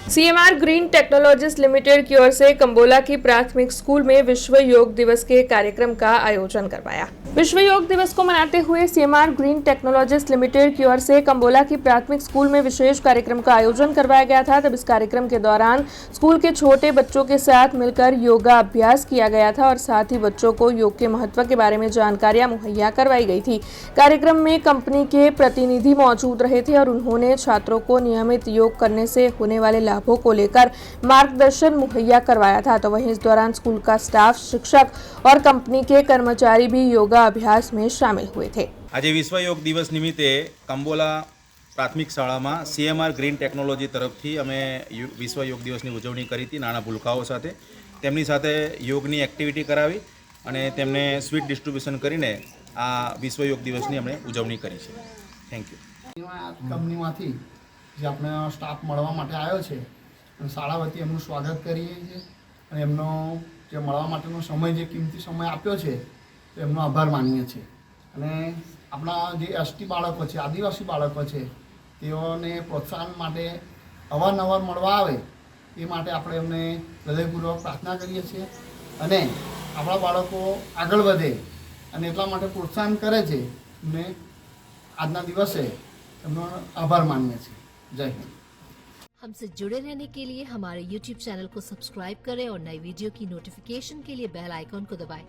CMR green technologies limited की ओर से कंबोला की प्राथमिक स्कूल में विश्व योग दिवस के कार्यक्रम का आयोजन करवाया। विश्व योग दिवस को मनाते हुए सीएमआर ग्रीन टेक्नोलॉजीज लिमिटेड की ओर से कंबोला की प्राथमिक स्कूल में विशेष कार्यक्रम का आयोजन करवाया गया था। तब इस कार्यक्रम के दौरान स्कूल के छोटे बच्चों के साथ मिलकर योगा अभ्यास किया गया था और साथ ही बच्चों को योग के महत्व के बारे में जानकारियां मुहैया करवाई गई थी। कार्यक्रम में कंपनी के प्रतिनिधि मौजूद रहे थे और उन्होंने छात्रों को नियमित योग करने से होने वाले लाभों को लेकर मार्गदर्शन मुहैया करवाया था। तो वहीं इस दौरान स्कूल का स्टाफ, शिक्षक और कंपनी के कर्मचारी भी योगा अभ्यास में शामिल हुए थे। आज विश्व योग दिवस निमित्ते कंबोला प्राथमिक शाला में सीएमआर ग्रीन टेक्नोलॉजी तरफथी अमे विश्व योग दिवसनी उजवणी करी थी। नाना भूलकाओ साथे तेमनी साथे योगनी एक्टिविटी करावी अने तेमने स्वीट डिस्ट्रीब्यूशन करीने आ विश्व योग दिवसनी अमणे उजवणी करी छे। Thank you. कंपनीमांथी जे આપણે સ્ટાફ મળવા માટે આવ્યો છે અને શાળા વતી એમનું સ્વાગત કરીએ છીએ અને એમનો જે મળવા માટેનો સમય જે કિંમતી સમય આપ્યો છે તો એમનો આભાર માનીએ છીએ અને આપણા જે એસટી બાળકો છે, આદિવાસી બાળકો છે, તેઓને પ્રોત્સાહન માટે અવારનવાર મળવા આવે એ માટે આપણે એમને હૃદયપૂર્વક પ્રાર્થના કરીએ છીએ અને આપણા બાળકો આગળ વધે અને એટલા માટે પ્રોત્સાહન કરે છે એમને આજના દિવસે એમનો આભાર માનીએ છીએ। जय हिंद। हमसे जुड़े रहने के लिए हमारे YouTube चैनल को सब्सक्राइब करें और नई वीडियो की नोटिफिकेशन के लिए बेल आइकॉन को दबाएं।